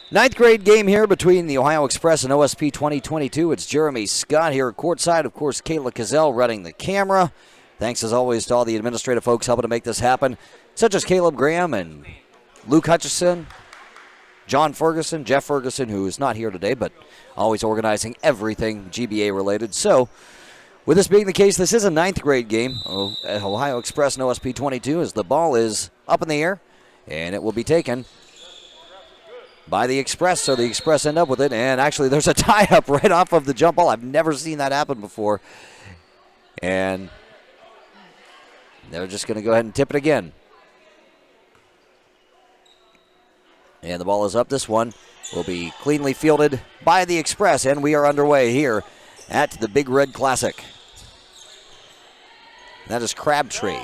Ninth grade game here between the Ohio Express and OSP 2022. It's Jeremy Scott here courtside. Of course, Kayla Cazell running the camera. Thanks as always to all the administrative folks helping to make this happen, such as Caleb Graham and Luke Hutchison, John Ferguson, Jeff Ferguson, who is not here today, but always organizing everything GBA related. So, with this being the case, this is a ninth grade game at Ohio Express and OSP 22 as the ball is up in the air, and it will be taken by the Express, so the Express end up with it. And actually, there's a tie-up right off of the jump ball. I've never seen that happen before. And they're just going to go ahead and tip it again. And the ball is up. This one will be cleanly fielded by the Express, and we are underway here at the Big Red Classic. That is Crabtree.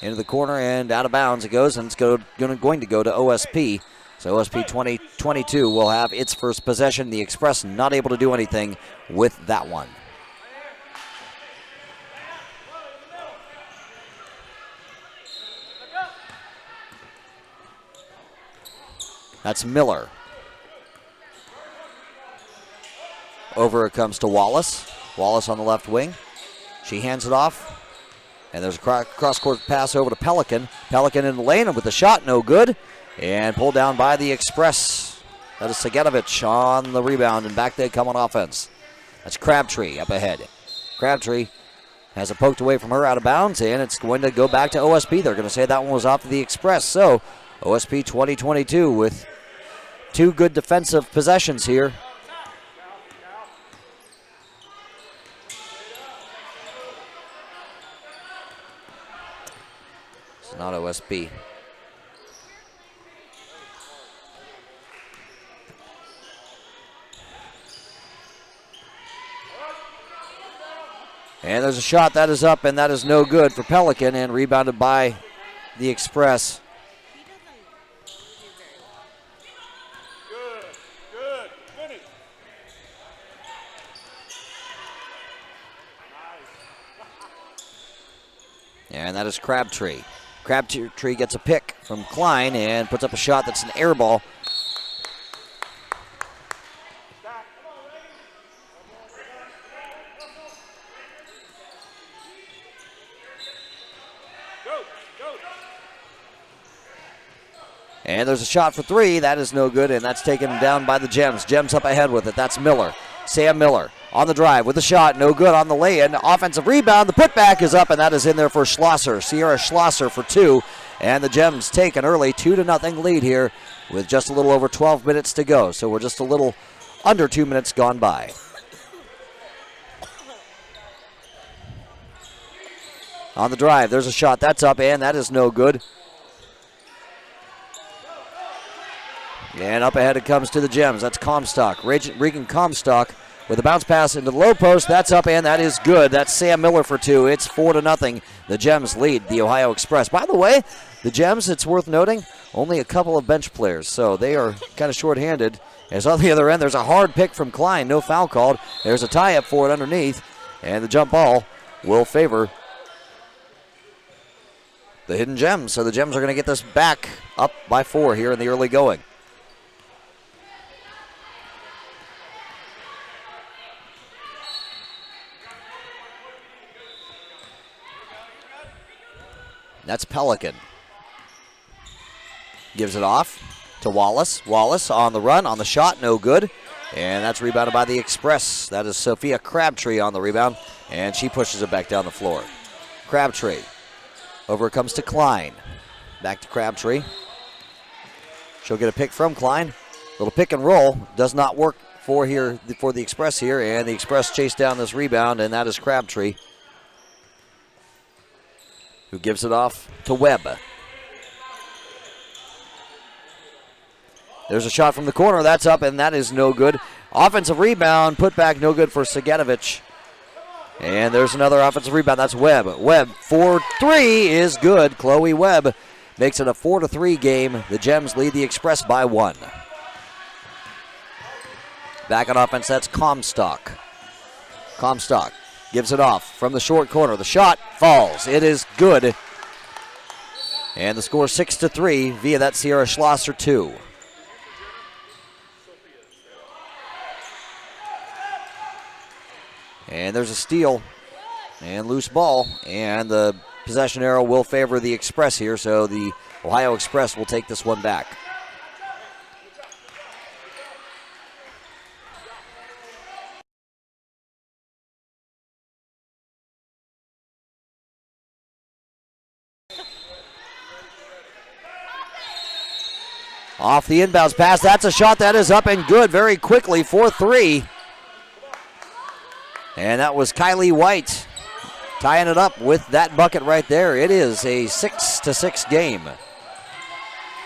Into the corner and out of bounds it goes, and it's going to go to OSP. So OSP 2022 will have its first possession. The Express not able to do anything with that one. That's Miller. Over it comes to Wallace. Wallace on the left wing. She hands it off. And there's a cross-court pass over to Pelican. Pelican in the lane, and with the shot, no good. And pulled down by the Express. That is Segedovich on the rebound, and back they come on offense. That's Crabtree up ahead. Crabtree has it poked away from her out of bounds, and it's going to go back to OSP. They're going to say that one was off the Express. So OSP 2022 with two good defensive possessions here. It's not OSP. And there's a shot that is up, and that is no good for Pelican, and rebounded by the Express. Good. Finish. And that is Crabtree. Crabtree gets a pick from Klein and puts up a shot that's an air ball. And there's a shot for three. That is no good, and that's taken down by the Gems. Gems up ahead with it. That's Miller. Sam Miller on the drive with the shot. No good on the lay-in. Offensive rebound. The putback is up, and that is in there for Schlosser. Sierra Schlosser for two. And the Gems take an early 2-0 lead here with just a little over 12 minutes to go. So we're just a little under 2 minutes gone by. On the drive, there's a shot. That's up, and that is no good. And up ahead it comes to the Gems. That's Comstock. Regan Comstock with a bounce pass into the low post. That's up, and that is good. That's Sam Miller for two. It's 4-0. The Gems lead the Ohio Express. By the way, the Gems, it's worth noting, only a couple of bench players, so they are kind of shorthanded. As on the other end, there's a hard pick from Klein. No foul called. There's a tie-up for it underneath, and the jump ball will favor the Hidden Gems. So the Gems are going to get this back up by 4 here in the early going. That's Pelican. Gives it off to Wallace. Wallace on the run, on the shot, no good. And that's rebounded by the Express. That is Sophia Crabtree on the rebound, and she pushes it back down the floor. Crabtree. Over it comes to Klein. Back to Crabtree. She'll get a pick from Klein. Little pick and roll. Does not work for the Express here, and the Express chase down this rebound, and that is Crabtree, who gives it off to Webb. There's a shot from the corner. That's up, and that is no good. Offensive rebound, put back, no good for Segedovich. And there's another offensive rebound. That's Webb. Webb for three is good. Chloe Webb makes it a 4-3 game. The Gems lead the Express by 1. Back on offense, that's Comstock. Comstock gives it off from the short corner. The shot falls. It is good. And the score 6-3 via that Sierra Schlosser 2. And there's a steal and loose ball. And the possession arrow will favor the Express here, so the Ohio Express will take this one back. Off the inbounds pass, that's a shot that is up and good very quickly for 3. And that was Kylie White tying it up with that bucket right there. It is a 6-6 game.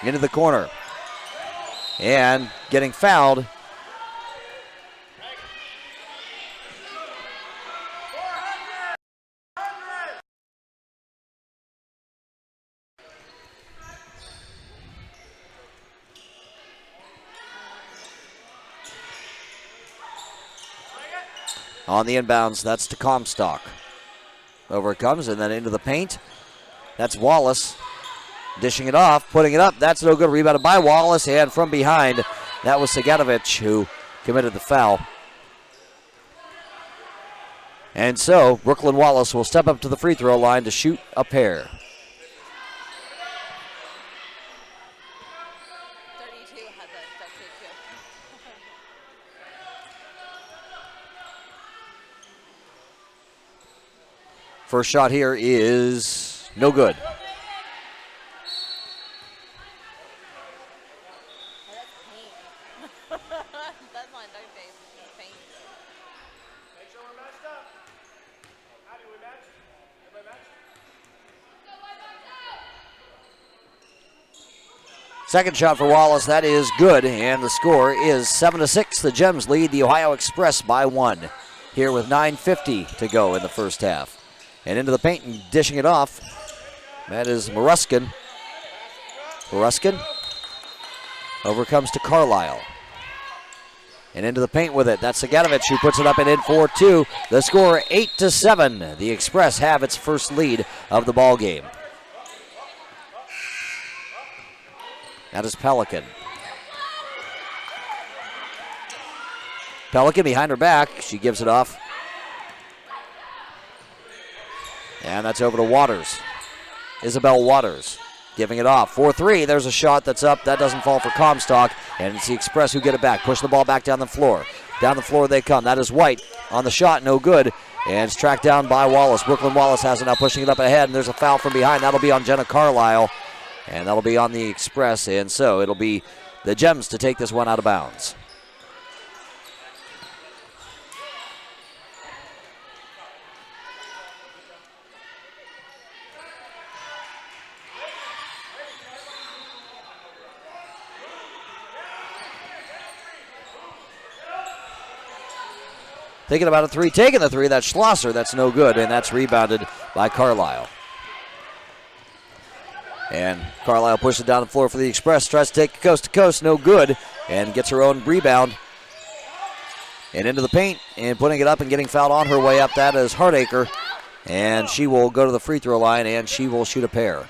Into the corner. And getting fouled. On the inbounds, that's to Comstock. Over it comes, and then into the paint. That's Wallace. Dishing it off, putting it up. That's no good. Rebounded by Wallace, and from behind, that was Sagatovic who committed the foul. And so, Brooklyn Wallace will step up to the free throw line to shoot a pair. 32 has a substitute too. First shot here is no good. That's my dog face. Paint. Make sure we're matched up. How do we match? Everybody match? Second shot for Wallace, that is good, and the score is 7-6. The Gems lead the Ohio Express by 1 here with 9:50 to go in the first half. And into the paint and dishing it off, that is Maruskin. Maruskin over comes to Carlisle. And into the paint with it, that's Sagatovic who puts it up and in for 2. The score 8-7. The Express have its first lead of the ball game. That is Pelican. Pelican behind her back. She gives it off. And that's over to Waters. Isabel Waters giving it off. 4-3. There's a shot that's up. That doesn't fall for Comstock. And it's the Express who get it back. Push the ball back down the floor. Down the floor they come. That is White on the shot. No good. And it's tracked down by Wallace. Brooklyn Wallace has it now, pushing it up ahead. And there's a foul from behind. That'll be on Jenna Carlisle. And that'll be on the Express. And so it'll be the Gems to take this one out of bounds. Thinking about a 3, taking the 3. That's Schlosser. That's no good, and that's rebounded by Carlisle. And Carlisle pushes it down the floor for the Express. Tries to take coast to coast. No good, and gets her own rebound. And into the paint, and putting it up and getting fouled on her way up. That is Hardacre, and she will go to the free throw line, and she will shoot a pair.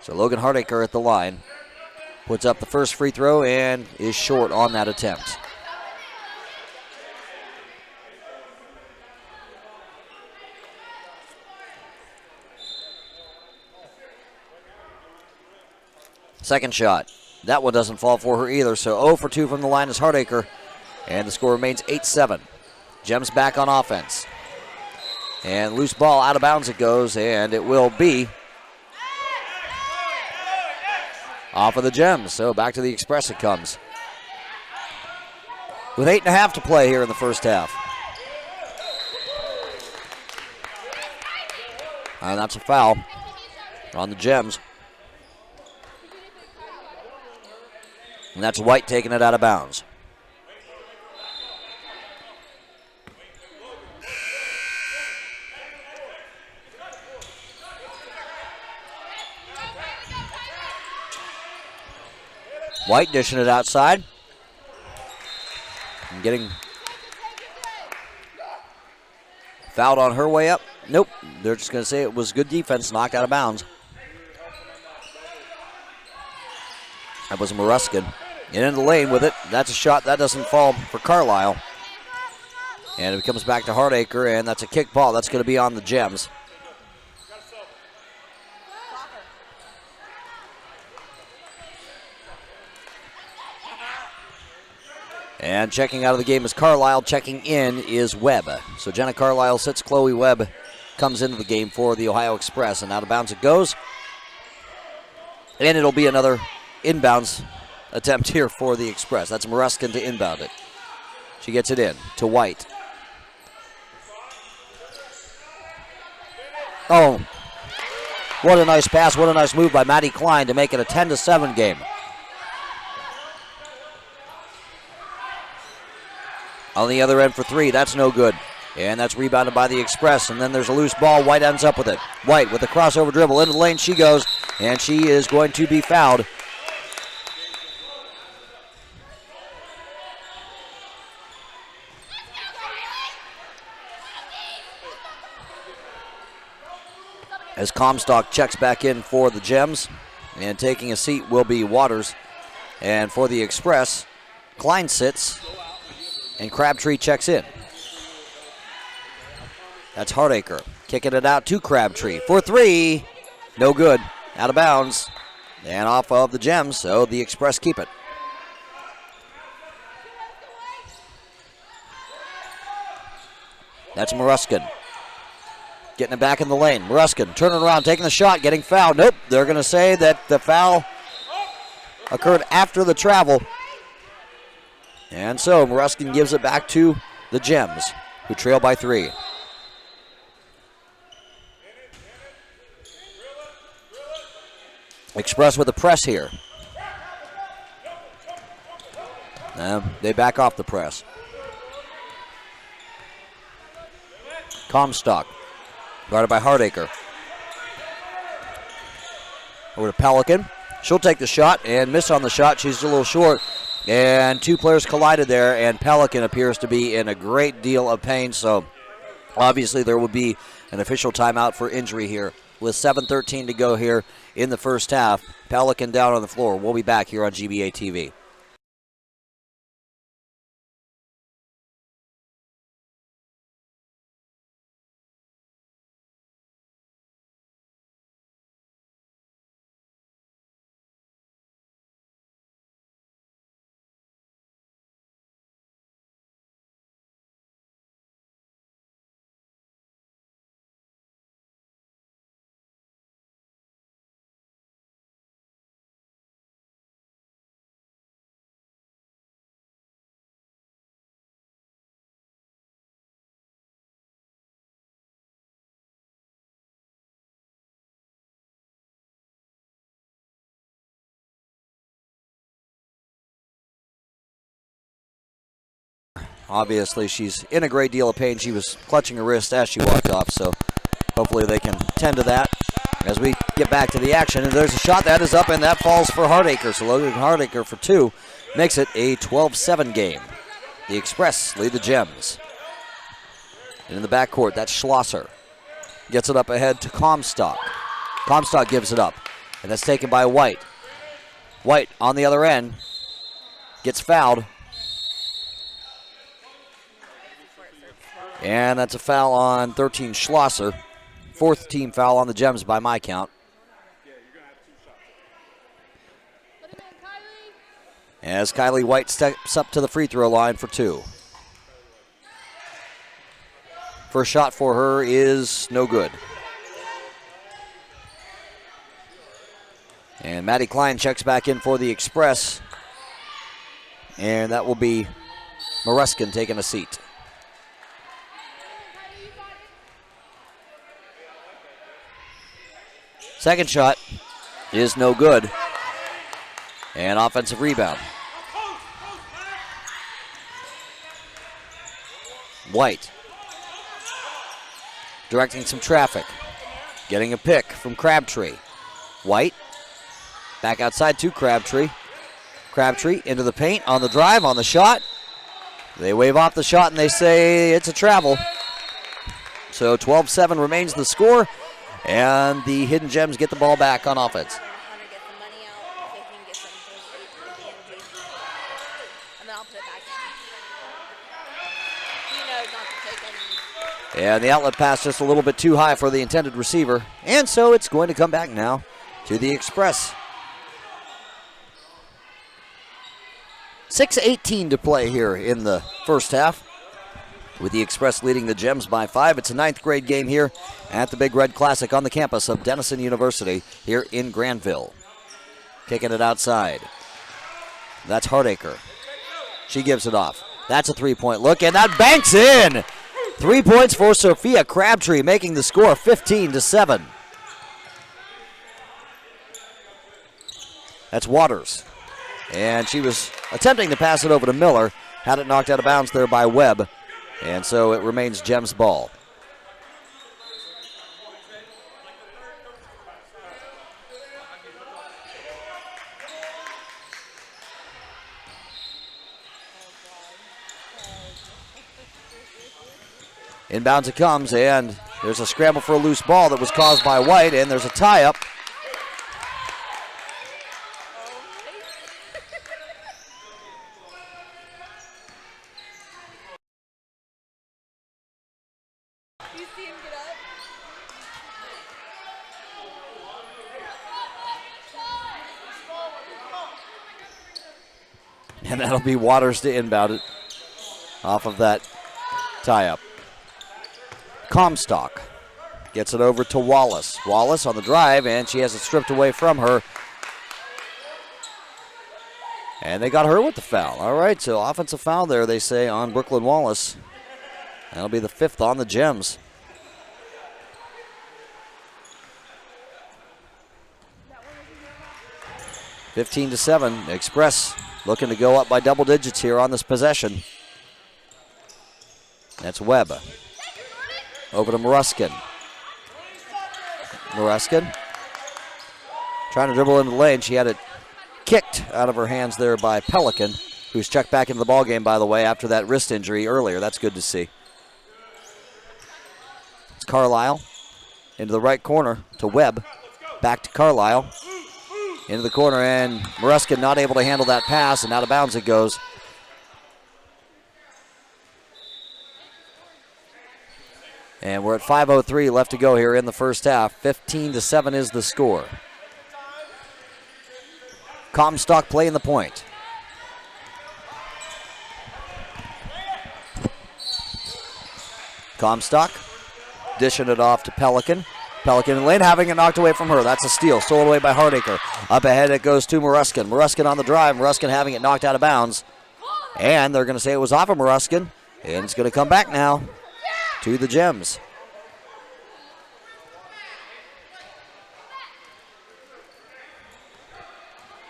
So Logan Hardacre at the line. Puts up the first free throw and is short on that attempt. Second shot. That one doesn't fall for her either, so 0 for 2 from the line is Hardacre. And the score remains 8-7. Gems back on offense. And loose ball out of bounds it goes, and it will be off of the Gems, so back to the Express it comes. With 8.5 to play here in the first half. And that's a foul on the Gems. And that's White taking it out of bounds. White dishing it outside. And getting fouled on her way up. Nope. They're just going to say it was good defense, knocked out of bounds. That was Maruskin. And into the lane with it. That's a shot that doesn't fall for Carlisle. And it comes back to Hardacre, and that's a kick ball. That's going to be on the Gems. And checking out of the game is Carlisle. Checking in is Webb. So Jenna Carlisle sits. Chloe Webb comes into the game for the Ohio Express. And out of bounds it goes. And it'll be another inbounds attempt here for the Express. That's Maruskin to inbound it. She gets it in to White. Oh, what a nice pass. What a nice move by Maddie Klein to make it a 10-7 game. On the other end for three, that's no good. And that's rebounded by the Express. And then there's a loose ball. White ends up with it. White with a crossover dribble. Into the lane she goes. And she is going to be fouled. As Comstock checks back in for the Gems. And taking a seat will be Waters. And for the Express, Klein sits. And Crabtree checks in. That's Hardacre. Kicking it out to Crabtree. For three. No good. Out of bounds. And off of the Gems, so the Express keep it. That's Maruskin. Getting it back in the lane. Maruskin turning around, taking the shot, getting fouled. Nope, they're going to say that the foul occurred after the travel. And so Maruskin gives it back to the Gems, who trail by three. Express with a press here. They back off the press. Comstock, guarded by Hardacre. Over to Pelican. She'll take the shot and miss on the shot. She's a little short. And two players collided there, and Pelican appears to be in a great deal of pain. So obviously there will be an official timeout for injury here. With 7:13 to go here in the first half. Pelican down on the floor. We'll be back here on GBA TV. Obviously, she's in a great deal of pain. She was clutching her wrist as she walked off, so hopefully they can tend to that as we get back to the action. And there's a shot that is up, and that falls for Hardacre. So Logan Hardacre for two makes it a 12-7 game. The Express lead the Gems. And in the backcourt, that's Schlosser. Gets it up ahead to Comstock. Comstock gives it up, and that's taken by White. White on the other end gets fouled. And that's a foul on 13 Schlosser. Fourth team foul on the Gems by my count. As Kylie White steps up to the free throw line for two. First shot for her is no good. And Maddie Klein checks back in for the Express. And that will be Maruskin taking a seat. Second shot is no good. And offensive rebound. White directing some traffic. Getting a pick from Crabtree. White back outside to Crabtree. Crabtree into the paint on the drive, on the shot. They wave off the shot and they say it's a travel. So 12-7 remains the score, and the Hidden Gems get the ball back on offense. Hunter gets the money out so he can get some energy. And then I'll put it back in. He knows not to take any. And the outlet pass just a little bit too high for the intended receiver. And so it's going to come back now to the Express. 6:18 to play here in the first half, with the Express leading the Gems by 5. It's a 9th grade game here at the Big Red Classic on the campus of Denison University here in Granville. Kicking it outside. That's Hardacre. She gives it off. That's a three-point look, and that banks in. 3 points for Sophia Crabtree, making the score 15-7. That's Waters. And she was attempting to pass it over to Miller. Had it knocked out of bounds there by Webb. And so it remains Gems ball. Inbounds it comes, and there's a scramble for a loose ball that was caused by White, and there's a tie-up. You see him get up? And that'll be Waters to inbound it off of that tie-up. Comstock gets it over to Wallace. Wallace on the drive, and she has it stripped away from her. And they got her with the foul. All right, so offensive foul there, they say, on Brooklyn Wallace. That'll be the 5th on the Gems. – 15-7. Express looking to go up by double digits here on this possession. That's Webb. Over to Maruskin. Maruskin trying to dribble into the lane. She had it kicked out of her hands there by Pelican, who's checked back into the ballgame, by the way, after that wrist injury earlier. That's good to see. It's Carlisle into the right corner to Webb. Back to Carlisle. Into the corner, and Maruskin not able to handle that pass, and out of bounds it goes. And we're at 5:03 left to go here in the first half. 15-7 is the score. Comstock playing the point. Comstock dishing it off to Pelican. Pelican in lane, having it knocked away from her. That's a steal, stolen away by Hardacre. Up ahead it goes to Maruskin. Maruskin on the drive. Maruskin having it knocked out of bounds. And they're going to say it was off of Maruskin. And it's going to come back now to the Gems.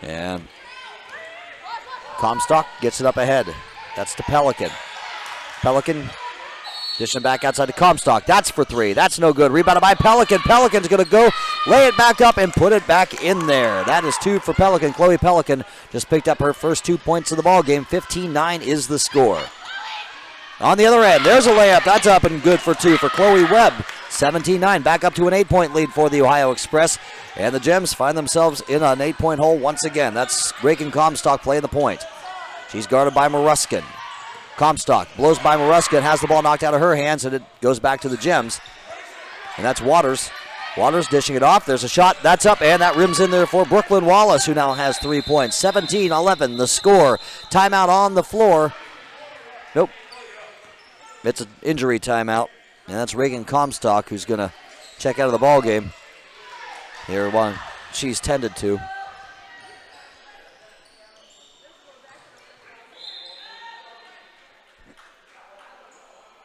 And Comstock gets it up ahead. That's to Pelican. Pelican dishing back outside to Comstock. That's for 3. That's no good. Rebounded by Pelican. Pelican's going to go lay it back up and put it back in there. That is 2 for Pelican. Chloe Pelican just picked up her first 2 points of the ball game. 15-9 is the score. On the other end, there's a layup. That's up and good for 2 for Chloe Webb. 17-9, back up to an 8-point lead for the Ohio Express. And the Gems find themselves in an 8-point hole once again. That's Reagan Comstock playing the point. She's guarded by Maruskin. Comstock blows by Maruskin, has the ball knocked out of her hands, and it goes back to the Gems. And that's Waters. Waters dishing it off. There's a shot. That's up, and that rims in there for Brooklyn Wallace, who now has 3 points. 17-11, the score. Timeout on the floor. Nope. It's an injury timeout, and that's Reagan Comstock, who's going to check out of the ball game here while she's tended to.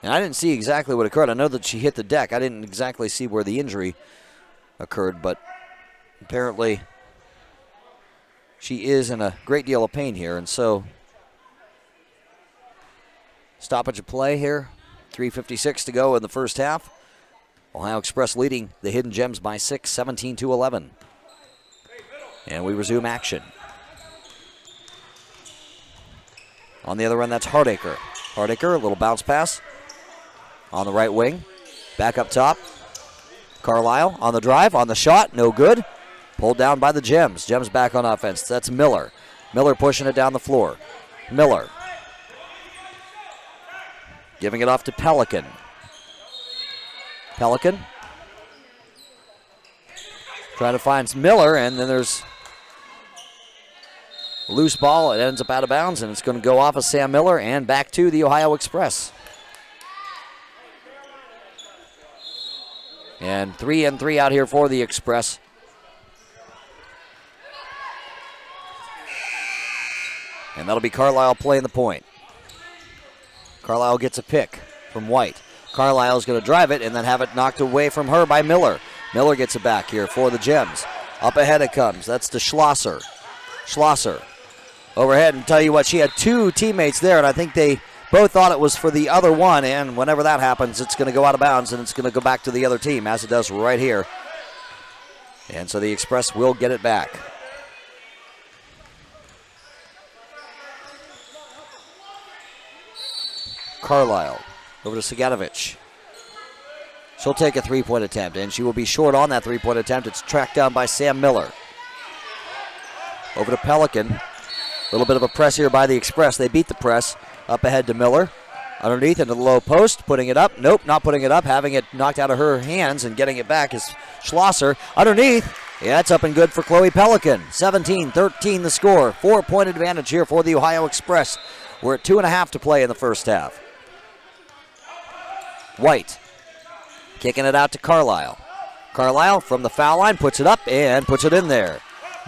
And I didn't see exactly what occurred. I know that she hit the deck. I didn't exactly see where the injury occurred, but apparently she is in a great deal of pain here, and so stoppage of play here. 3:56 to go in the first half. Ohio Express leading the Hidden Gems by 6, 17-11. And we resume action. On the other end, that's Hardacre. Hardacre, a little bounce pass on the right wing. Back up top. Carlisle on the drive, on the shot, no good. Pulled down by the Gems. Gems back on offense. That's Miller. Miller pushing it down the floor. Miller. Giving it off to Pelican. Pelican. Trying to find Miller, and then there's a loose ball. It ends up out of bounds, and it's going to go off of Sam Miller and back to the Ohio Express. And 3-3 out here for the Express. And that'll be Carlisle playing the point. Carlisle gets a pick from White. Carlisle's going to drive it and then have it knocked away from her by Miller. Miller gets it back here for the Gems. Up ahead it comes. That's to Schlosser. Schlosser overhead, and tell you what, she had two teammates there, and I think they both thought it was for the other one, and whenever that happens, it's going to go out of bounds, and it's going to go back to the other team, as it does right here. And so the Express will get it back. Carlisle over to Sagatovich. She'll take a three-point attempt, and she will be short on that three-point attempt. It's tracked down by Sam Miller. Over to Pelican. A little bit of a press here by the Express. They beat the press. Up ahead to Miller. Underneath into the low post. Putting it up. Nope, not putting it up. Having it knocked out of her hands and getting it back is Schlosser. Underneath. Yeah, it's up and good for Chloe Pelican. 17-13 the score. 4-point advantage here for the Ohio Express. We're at 2.5 to play in the first half. White. Kicking it out to Carlisle. Carlisle from the foul line puts it up and puts it in there.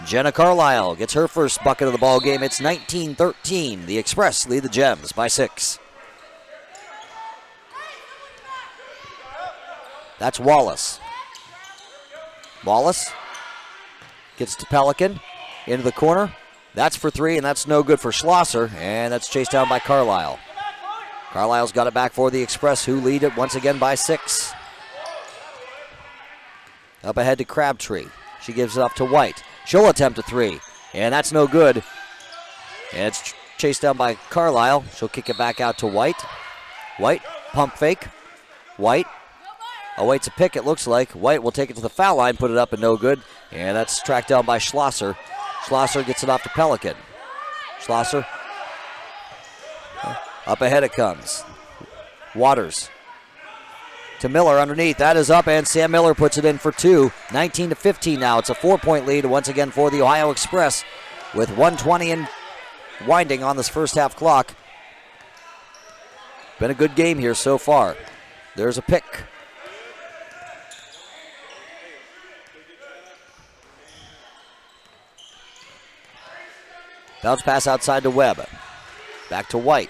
Jenna Carlisle gets her first bucket of the ball game. It's 19-13. The Express lead the Gems by 6. That's Wallace. Wallace gets to Pelican into the corner. That's for 3, and that's no good for Schlosser, and that's chased down by Carlisle. Carlisle's got it back for the Express, who lead it once again by 6. Up ahead to Crabtree. She gives it up to White. She'll attempt a 3, and that's no good. And it's chased down by Carlisle. She'll kick it back out to White. White, pump fake. White awaits a pick, it looks like. White will take it to the foul line, put it up, and no good. And that's tracked down by Schlosser. Schlosser gets it off to Pelican. Schlosser. Up ahead it comes. Waters. To Miller underneath. That is up, and Sam Miller puts it in for 2. 19-15 now. It's a 4-point lead once again for the Ohio Express with 1:20 and winding on this first half clock. Been a good game here so far. There's a pick. Bounce pass outside to Webb. Back to White.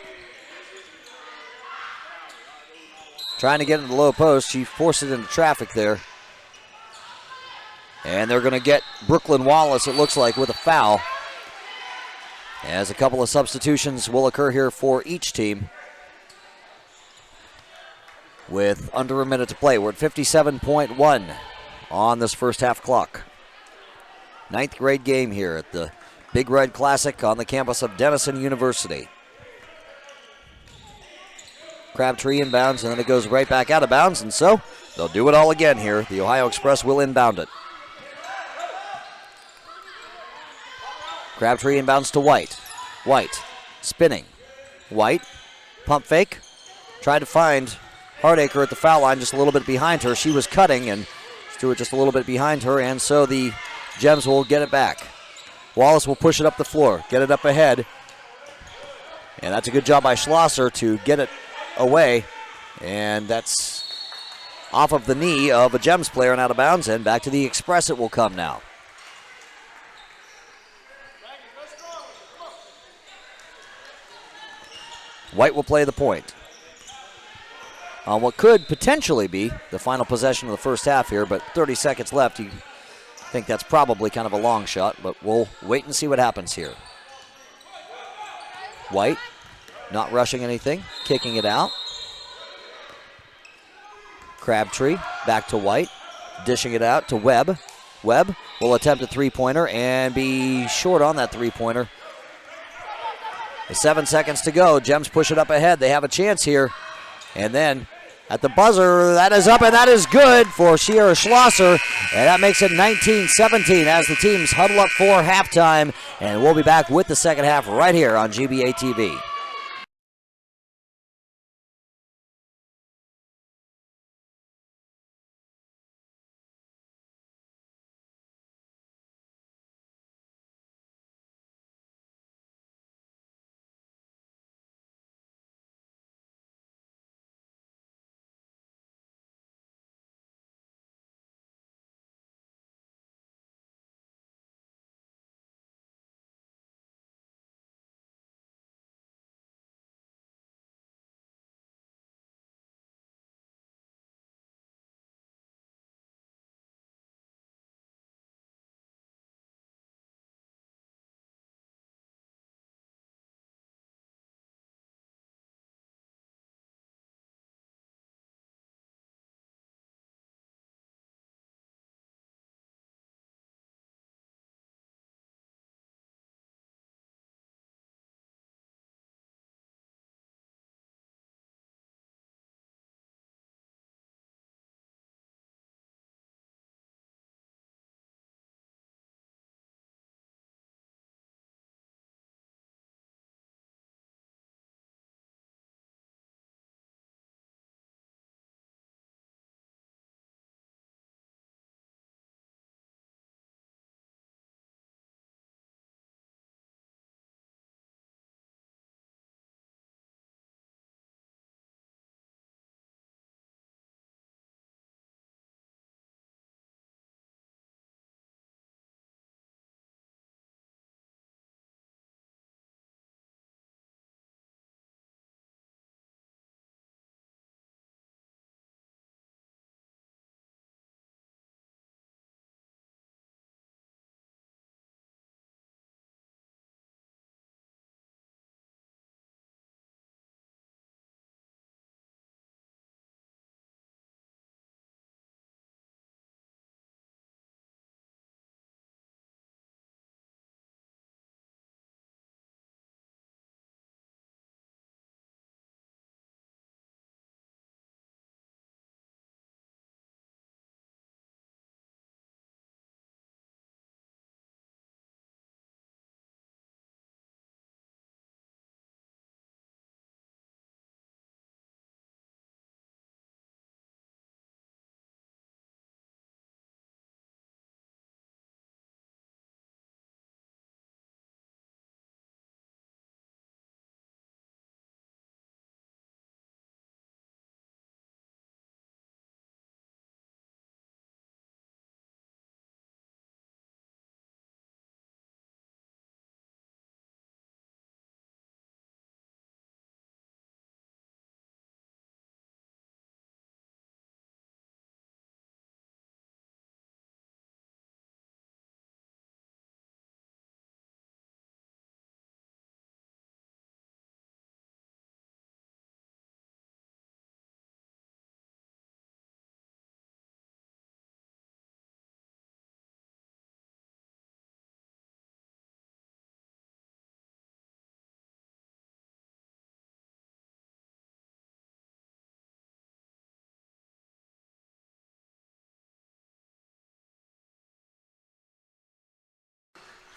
Trying to get into the low post. She forced it into traffic there. And they're going to get Brooklyn Wallace, it looks like, with a foul. As a couple of substitutions will occur here for each team. With under a minute to play. We're at 57.1 on this first half clock. 9th grade game here at the Big Red Classic on the campus of Denison University. Crabtree inbounds, and then it goes right back out of bounds, and so they'll do it all again here. The Ohio Express will inbound it. Crabtree inbounds to White. White spinning. White, pump fake. Tried to find Hardacre at the foul line just a little bit behind her. She was cutting, and Stewart just a little bit behind her, and so the Gems will get it back. Wallace will push it up the floor, get it up ahead. And that's a good job by Schlosser to get it away, and that's off of the knee of a Gems player and out of bounds, and back to the Express it will come now. White will play the point on what could potentially be the final possession of the first half here, but 30 seconds left. You think that's probably kind of a long shot, but we'll wait and see what happens here. White not rushing anything, kicking it out. Crabtree back to White, dishing it out to Webb. Webb will attempt a three-pointer and be short on that three-pointer. With 7 seconds to go, Gems push it up ahead. They have a chance here. And then at the buzzer. That is up, and that is good for Sierra Schlosser. And that makes it 19-17 as the teams huddle up for halftime. And we'll be back with the second half right here on GBA TV.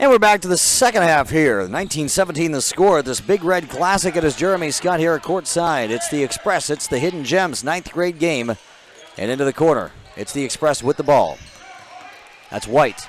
And we're back to the second half here. 1917 the score at this Big Red Classic. It is Jeremy Scott here at courtside. It's the Express. It's the Hidden Gems 9th grade game. And into the corner. It's the Express with the ball. That's White.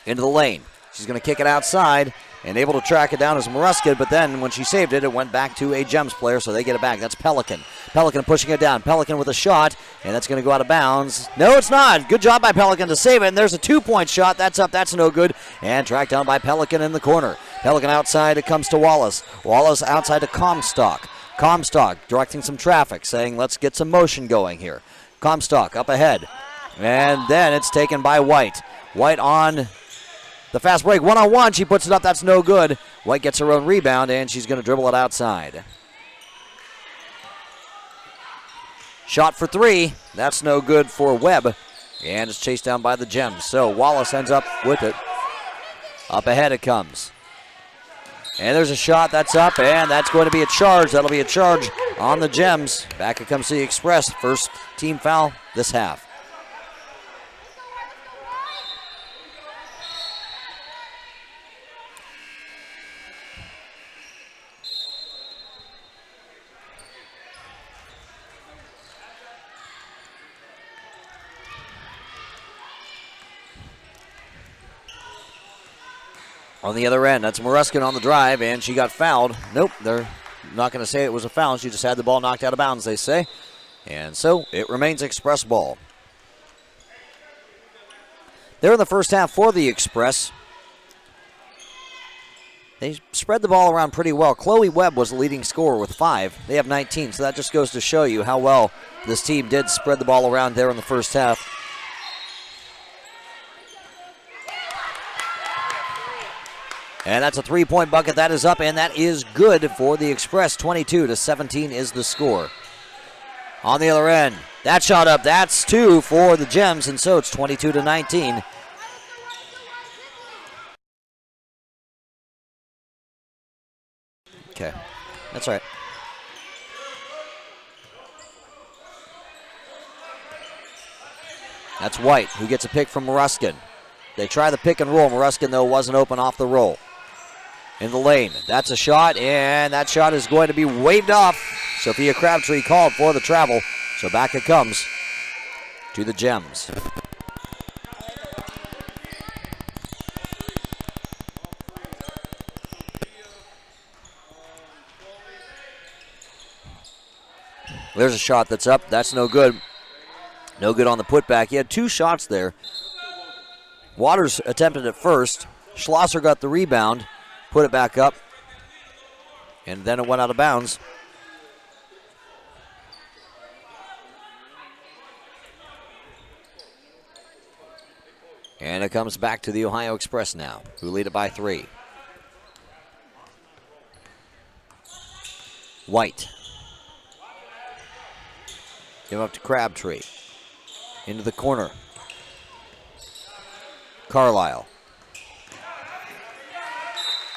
Into the lane. She's going to kick it outside and able to track it down as Maruska, but then when she saved it, it went back to a Gems player, so they get it back. That's Pelican. Pelican pushing it down. Pelican with a shot, and that's going to go out of bounds. No, it's not. Good job by Pelican to save it, and there's a two-point shot. That's up. That's no good. And tracked down by Pelican in the corner. Pelican outside. It comes to Wallace. Wallace outside to Comstock. Comstock directing some traffic, saying let's get some motion going here. Comstock up ahead. And then it's taken by White. White on the fast break, one-on-one, she puts it up, that's no good. White gets her own rebound, and she's going to dribble it outside. Shot for three, that's no good for Webb, and it's chased down by the Gems. So Wallace ends up with it. Up ahead it comes. And there's a shot that's up, and that's going to be a charge. That'll be a charge on the Gems. Back it comes to the Express. First team foul this half. On the other end, that's Maruskin on the drive, and she got fouled. Nope, they're not going to say it was a foul. She just had the ball knocked out of bounds, they say. And so it remains Express ball. There in the first half for the Express. They spread the ball around pretty well. Chloe Webb was the leading scorer with 5. They have 19, so that just goes to show you how well this team did spread the ball around there in the first half. And that's a three-point bucket. That is up, and that is good for the Express. 22-17 is the score. On the other end, that shot up. That's 2 for the Gems, and so it's 22-19. Okay, that's right. That's White, who gets a pick from Maruskin. They try the pick and roll. Maruskin, though, wasn't open off the roll. In the lane, that's a shot, and that shot is going to be waved off. Sophia Crabtree called for the travel, so back it comes to the Gems. There's a shot that's up. That's no good. No good on the putback. He had 2 shots there. Waters attempted it first. Schlosser got the rebound, put it back up, and then it went out of bounds. And it comes back to the Ohio Express now, who lead it by 3. White. Give up to Crabtree. Into the corner. Carlisle.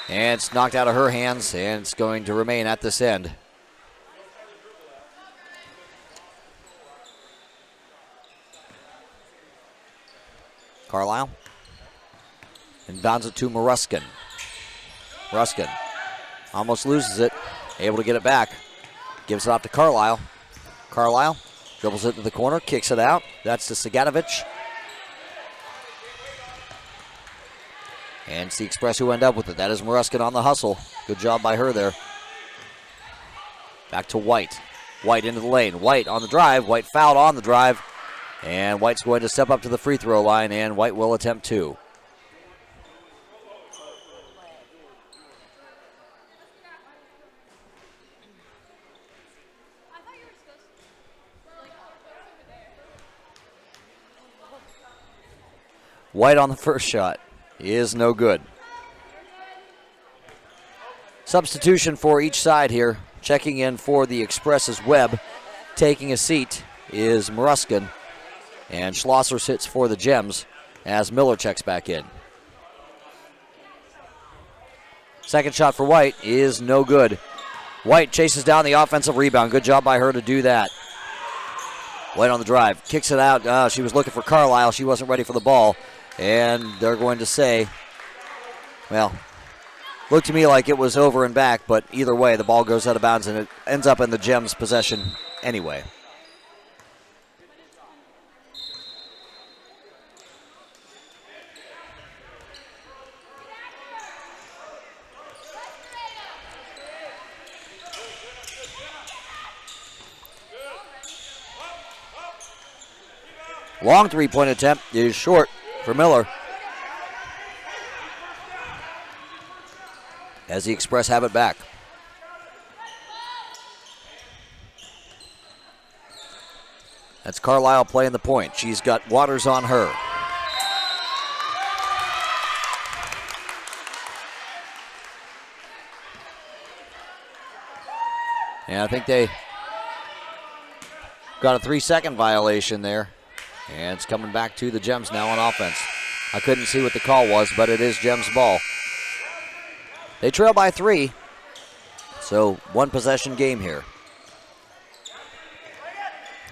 And it's knocked out of her hands, and it's going to remain at this end. Carlisle. And bounds it to Maruskin. Maruskin almost loses it. Able to get it back. Gives it off to Carlisle. Carlisle dribbles it to the corner, kicks it out. That's to Sagatovic. And it's the Express who end up with it. That is Maruskin on the hustle. Good job by her there. Back to White. White into the lane. White on the drive. White fouled on the drive. And White's going to step up to the free throw line, and White will attempt 2. White on the first shot is no good. Substitution for each side here. Checking in for the Express's Webb. Taking a seat is Maruskin. And Schlosser sits for the Gems as Miller checks back in. Second shot for White is no good. White chases down the offensive rebound. Good job by her to do that. White on the drive. Kicks it out. She was looking for Carlisle. She wasn't ready for the ball. And they're going to say, well, looked to me like it was over and back, but either way, the ball goes out of bounds and it ends up in the Gems' possession anyway. Long three-point attempt is short for Miller. As the Express have it back. That's Carlisle playing the point. She's got Waters on her. And I think they got a 3-second violation there. And it's coming back to the Gems now on offense. I couldn't see what the call was, but it is Gems ball. They trail by 3. So 1 possession game here.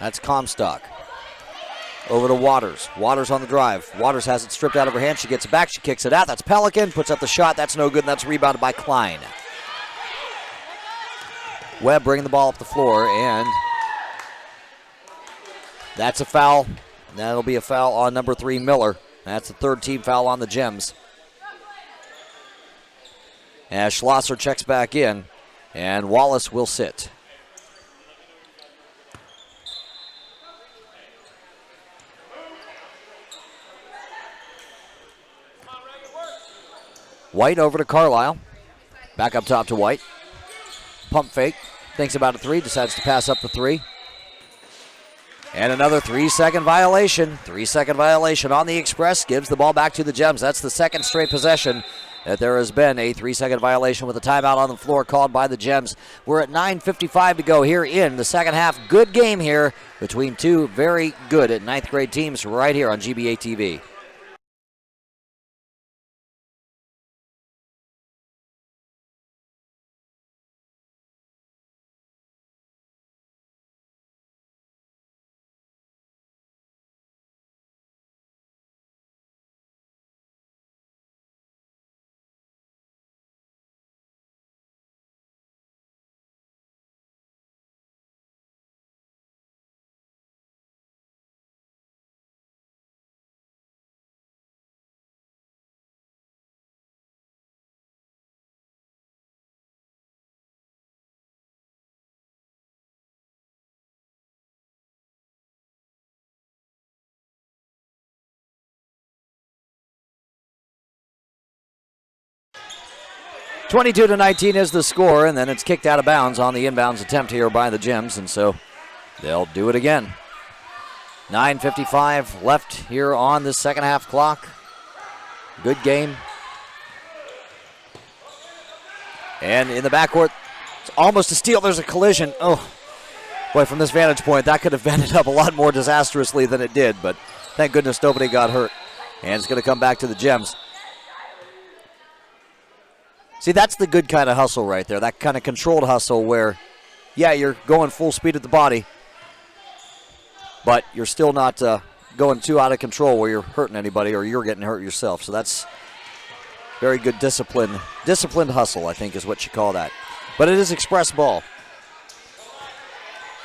That's Comstock. Over to Waters. Waters on the drive. Waters has it stripped out of her hand. She gets it back. She kicks it out. That's Pelican. Puts up the shot. That's no good, and that's rebounded by Klein. Webb bringing the ball up the floor, and that's a foul. That'll be a foul on number 3, Miller. That's the third team foul on the Gems. As Schlosser checks back in, and Wallace will sit. White over to Carlisle. Back up top to White. Pump fake. Thinks about a 3. Decides to pass up the 3. And another 3-second violation. 3-second violation on the Express. Gives the ball back to the Gems. That's the second straight possession that there has been a 3-second violation with a timeout on the floor called by the Gems. We're at 9:55 to go here in the second half. Good game here between two very good at 9th grade teams right here on GBA TV. (22-19) is the score, and then it's kicked out of bounds on the inbounds attempt here by the Gems, and so they'll do it again. 9:55 left here on this second half clock. Good game. And in the backcourt, it's almost a steal. There's a collision. Oh, boy, from this vantage point, that could have ended up a lot more disastrously than it did, but thank goodness nobody got hurt. And it's going to come back to the Gems. See, that's the good kind of hustle right there, that kind of controlled hustle where, yeah, you're going full speed at the body, but you're still not going too out of control where you're hurting anybody or you're getting hurt yourself. So that's very good discipline. Disciplined hustle, I think, is what you call that. But it is Express ball.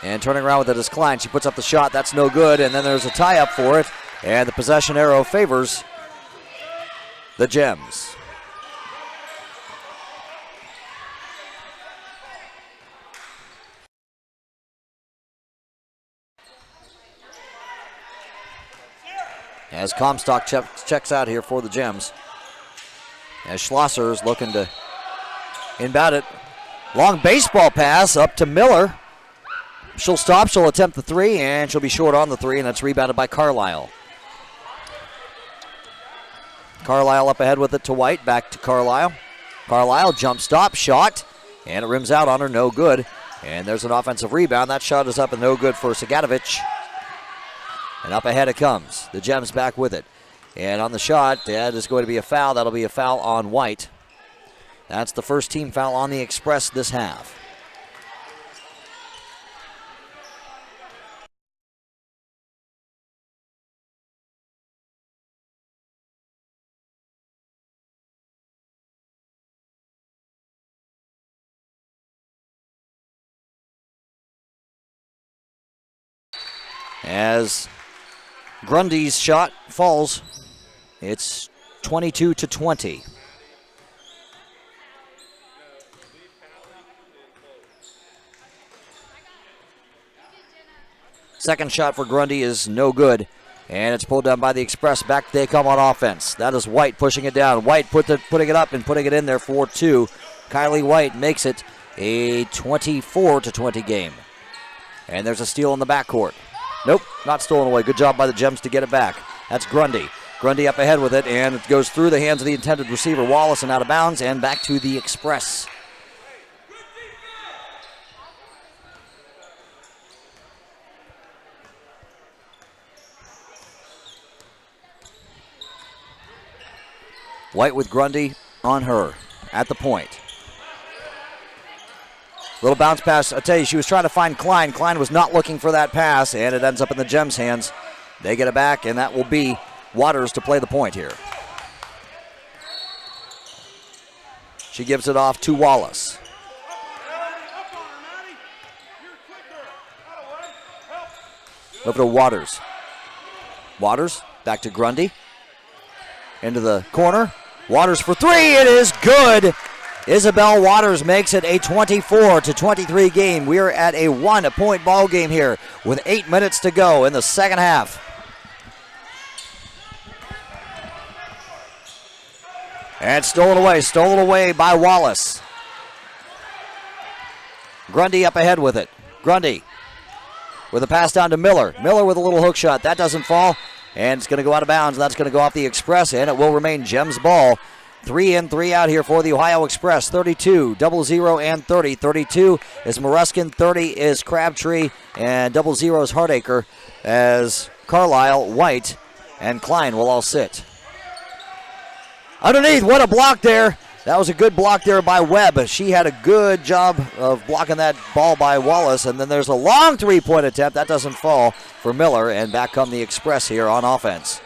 And turning around with it is Klein. She puts up the shot. That's no good, and then there's a tie-up for it, and the possession arrow favors the Gems. As Comstock checks out here for the Gems. As Schlosser is looking to inbound it. Long baseball pass up to Miller. She'll stop, she'll attempt the 3, and she'll be short on the 3, and that's rebounded by Carlisle. Carlisle up ahead with it to White, back to Carlisle. Carlisle jump stop, shot, and it rims out on her, no good. And there's an offensive rebound. That shot is up and no good for Sagatovic. And up ahead it comes. The Gems back with it. And on the shot, that is going to be a foul. That'll be a foul on White. That's the first team foul on the Express this half. As Grundy's shot falls, it's 22-20. Second shot for Grundy is no good, and it's pulled down by the Express. Back they come on offense. That is White pushing it down. White putting it up and putting it in there for 2. Kylie White makes it a 24-20 game. And there's a steal in the backcourt. Nope, not stolen away. Good job by the Gems to get it back. That's Grundy. Grundy up ahead with it, and it goes through the hands of the intended receiver, Wallace, and out of bounds, and back to the Express. White with Grundy on her at the point. Little bounce pass. I tell you, she was trying to find Klein. Klein was not looking for that pass, and it ends up in the Gems' hands. They get it back, and that will be Waters to play the point here. She gives it off to Wallace. Over to Waters. Waters back to Grundy. Into the corner. Waters for three. It is good. Isabel Waters makes it a 24-23 game. We are at a 1-point ball game here with 8 minutes to go in the second half. And stolen away by Wallace. Grundy up ahead with it. Grundy with a pass down to Miller. Miller with a little hook shot. That doesn't fall. And it's going to go out of bounds. That's going to go off the Express, and it will remain Gems ball. 3 in, 3 out here for the Ohio Express. 32, 00, and 30. 32 is Moruskin, 30 is Crabtree, and 00 is Hardacre, as Carlisle, White, and Klein will all sit. Underneath, what a block there. That was a good block there by Webb. She had a good job of blocking that ball by Wallace. And then there's a long three-point attempt. That doesn't fall for Miller. And back come the Express here on offense.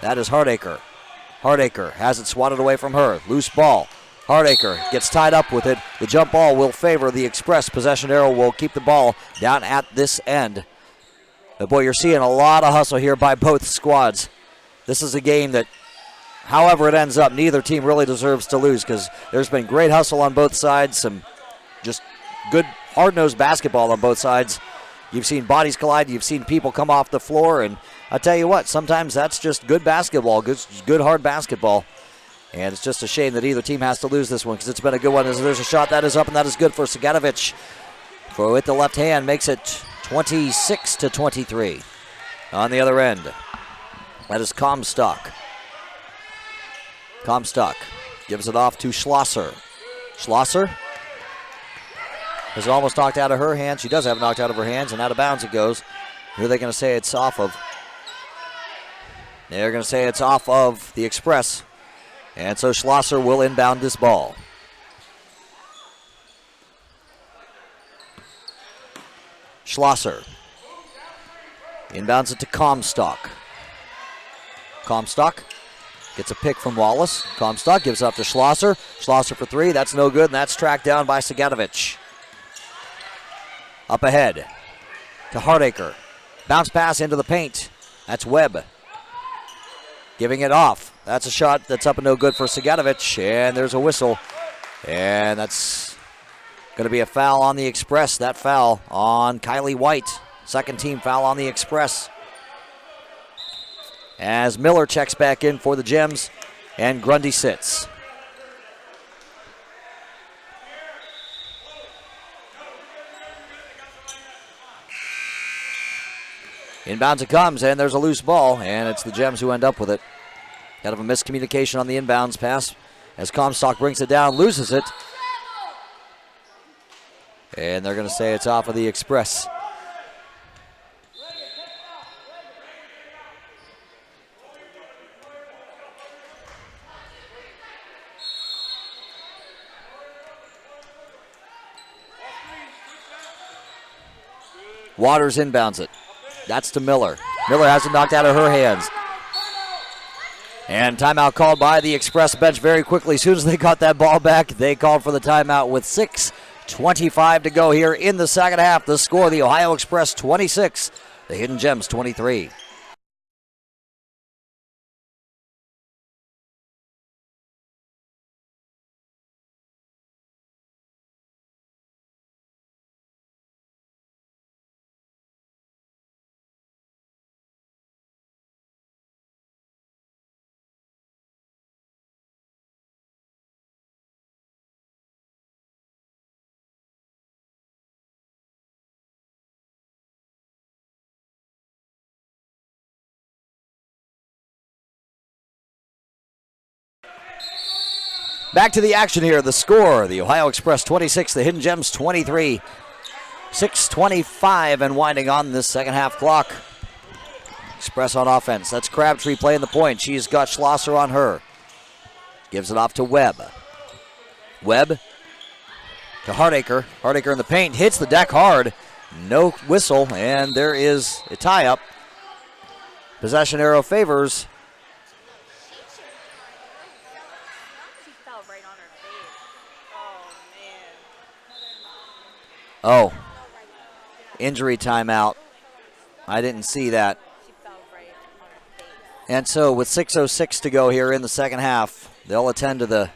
That is Hardacre. Hardacre has it swatted away from her. Loose ball. Hardacre gets tied up with it. The jump ball will favor the Express. Possession arrow will keep the ball down at this end. But boy, you're seeing a lot of hustle here by both squads. This is a game that, however it ends up, neither team really deserves to lose, because there's been great hustle on both sides, some just good hard-nosed basketball on both sides. You've seen bodies collide, you've seen people come off the floor, and I tell you what, sometimes that's just good basketball, good hard basketball. And it's just a shame that either team has to lose this one, because it's been a good one. There's a shot that is up, and that is good for Sagatovic. With the left hand, makes it 26-23. On the other end, that is Comstock. Comstock gives it off to Schlosser. Schlosser has it almost knocked out of her hands. She does have it knocked out of her hands, and out of bounds it goes. Who are they going to say it's off of? They're going to say it's off of the Express. And so Schlosser will inbound this ball. Schlosser inbounds it to Comstock. Comstock gets a pick from Wallace. Comstock gives up to Schlosser. Schlosser for three. That's no good, and that's tracked down by Sagatovic. Up ahead to Hardacre. Bounce pass into the paint. That's Webb. Giving it off. That's a shot that's up and no good for Sagatovic, and there's a whistle. And that's going to be a foul on the Express. That foul on Kylie White. Second team foul on the Express. As Miller checks back in for the Gems, and Grundy sits. Inbounds it comes, and there's a loose ball, and it's the Gems who end up with it. Kind of a miscommunication on the inbounds pass as Comstock brings it down, loses it. And they're going to say it's off of the Express. Waters inbounds it. That's to Miller. Miller has it knocked out of her hands. And timeout called by the Express bench very quickly. As soon as they got that ball back, they called for the timeout with 6:25 to go here in the second half. The score, the Ohio Express 26, the Hidden Gems 23. Back to the action here. The score, the Ohio Express 26, the Hidden Gems 23. 6:25 and winding on this second half clock. Express on offense. That's Crabtree playing the point. She's got Schlosser on her. Gives it off to Webb. Webb to Hardacre. Hardacre in the paint, hits the deck hard. No whistle, and there is a tie-up. Possession arrow favors. She fell right on her face. Oh, man. Oh, injury timeout. I didn't see that. She fell right on her face. And so with 6:06 to go here in the second half, they'll attend to the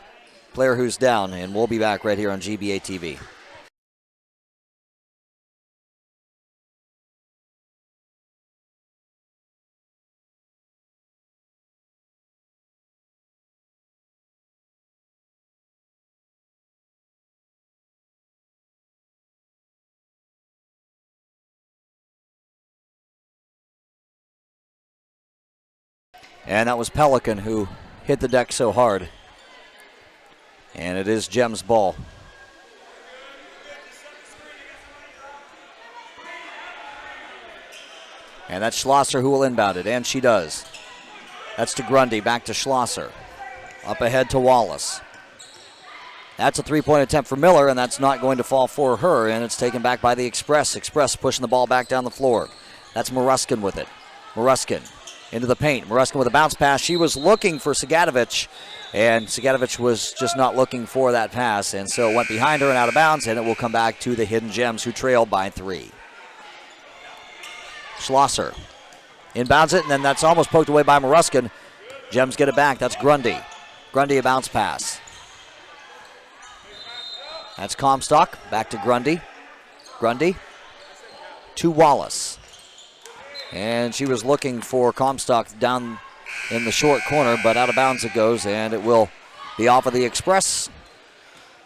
player who's down, and we'll be back right here on GBA TV. And that was Pelican who hit the deck so hard. And it is Gem's ball. And that's Schlosser who will inbound it, and she does. That's to Grundy, back to Schlosser. Up ahead to Wallace. That's a three-point attempt for Miller, and that's not going to fall for her, and it's taken back by the Express. Express pushing the ball back down the floor. That's Moruskin with it. Moruskin into the paint. Moruskin with a bounce pass. She was looking for Sigatovich, and Sigatovich was just not looking for that pass, and so it went behind her and out of bounds, and it will come back to the Hidden Gems, who trail by 3. Schlosser inbounds it, and then that's almost poked away by Moruskin. Gems get it back. That's Grundy. Grundy a bounce pass. That's Comstock. Back to Grundy. Grundy to Wallace. And she was looking for Comstock down in the short corner, but out of bounds it goes, and it will be off of the Express.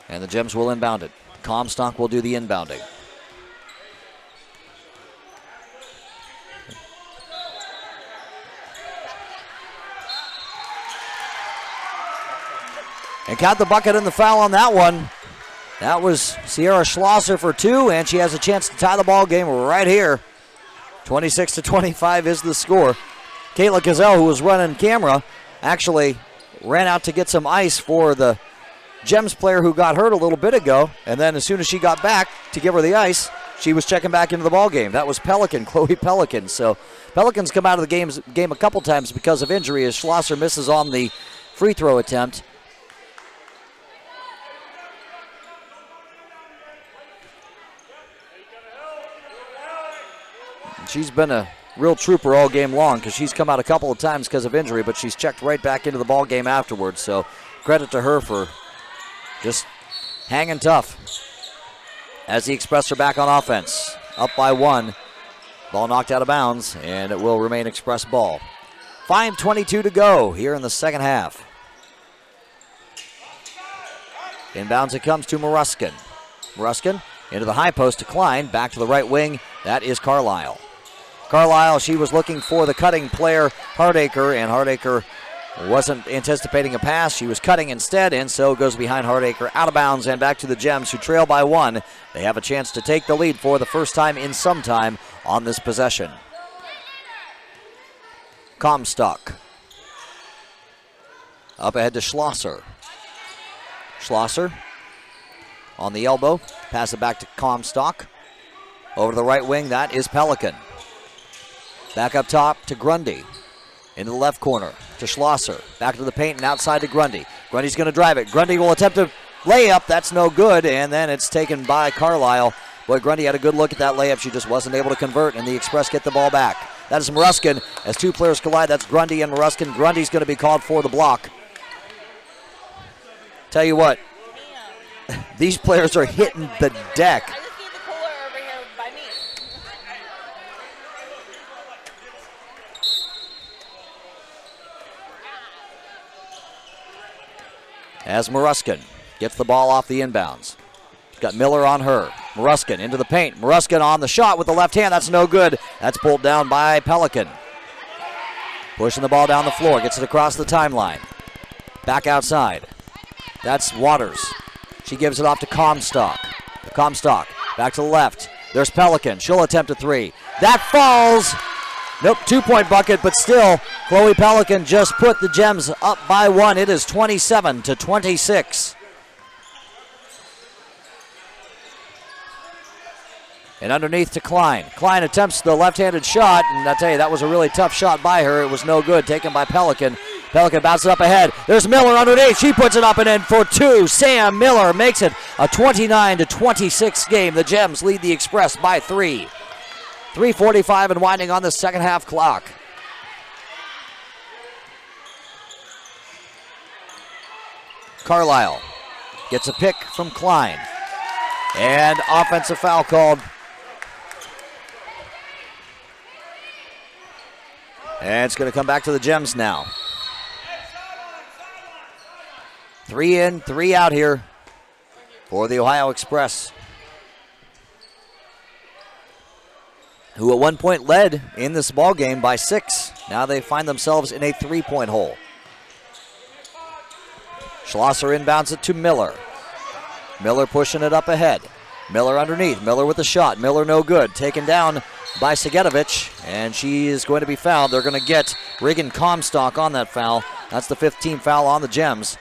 And the Gems will inbound it. Comstock will do the inbounding. And count the bucket and the foul on that one. That was Sierra Schlosser for 2, and she has a chance to tie the ball game right here. 26-25 is the score. Kayla Gazelle, who was running camera, actually ran out to get some ice for the Gems player who got hurt a little bit ago, and then as soon as she got back to give her the ice, she was checking back into the ball game. That was Pelican, Chloe Pelican. So Pelicans come out of the game a couple times because of injury as Schlosser misses on the free throw attempt. She's been a real trooper all game long because she's come out a couple of times because of injury, but she's checked right back into the ball game afterwards. So credit to her for just hanging tough. As the Express are back on offense, up by 1. Ball knocked out of bounds, and it will remain Express ball. 5:22 to go here in the second half. Inbounds it comes to Moruskin. Moruskin into the high post to Klein, back to the right wing. That is Carlisle. Carlisle, she was looking for the cutting player, Hardacre, and Hardacre wasn't anticipating a pass. She was cutting instead, and so goes behind Hardacre, out of bounds, and back to the Gems, who trail by 1. They have a chance to take the lead for the first time in some time on this possession. Comstock. Up ahead to Schlosser. Schlosser on the elbow. Pass it back to Comstock. Over to the right wing, that is Pelican. Back up top to Grundy. Into the left corner to Schlosser. Back to the paint and outside to Grundy. Grundy's going to drive it. Grundy will attempt a layup. That's no good, and then it's taken by Carlisle. Boy, Grundy had a good look at that layup. She just wasn't able to convert, and the Express get the ball back. That is Moruskin. As two players collide, that's Grundy and Moruskin. Grundy's going to be called for the block. Tell you what, these players are hitting the deck. I just need the cooler over here by me. As Moruskin gets the ball off the inbounds. Got Miller on her. Moruskin into the paint. Moruskin on the shot with the left hand. That's no good. That's pulled down by Pelican. Pushing the ball down the floor. Gets it across the timeline. Back outside. That's Waters. She gives it off to Comstock. Comstock back to the left. There's Pelican. She'll attempt a 3. That falls. Nope, 2-point bucket, but still, Chloe Pelican just put the Gems up by 1. It is 27-26. And underneath to Klein. Klein attempts the left-handed shot, and I tell you, that was a really tough shot by her. It was no good, taken by Pelican. Pelican bounces up ahead. There's Miller underneath. She puts it up and in for two. Sam Miller makes it a 29-26 game. The Gems lead the Express by 3. 3:45 and winding on the second half clock. Carlisle gets a pick from Klein. And offensive foul called. And it's going to come back to the Gems now. 3 in, 3 out here for the Ohio Express, who at one point led in this ball game by 6. Now they find themselves in a 3-point hole. Schlosser inbounds it to Miller. Miller pushing it up ahead. Miller underneath. Miller with the shot. Miller no good. Taken down by Segedovich, and she is going to be fouled. They're going to get Reagan Comstock on that foul. That's the 15th foul on the Gems.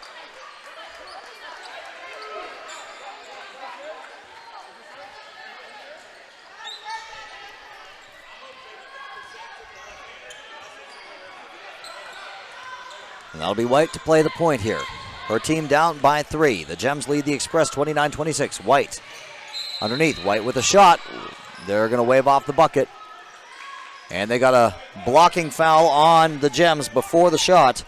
And that'll be White to play the point here. Her team down by 3. The Gems lead the Express 29-26. White underneath. White with a shot. They're going to wave off the bucket. And they got a blocking foul on the Gems before the shot.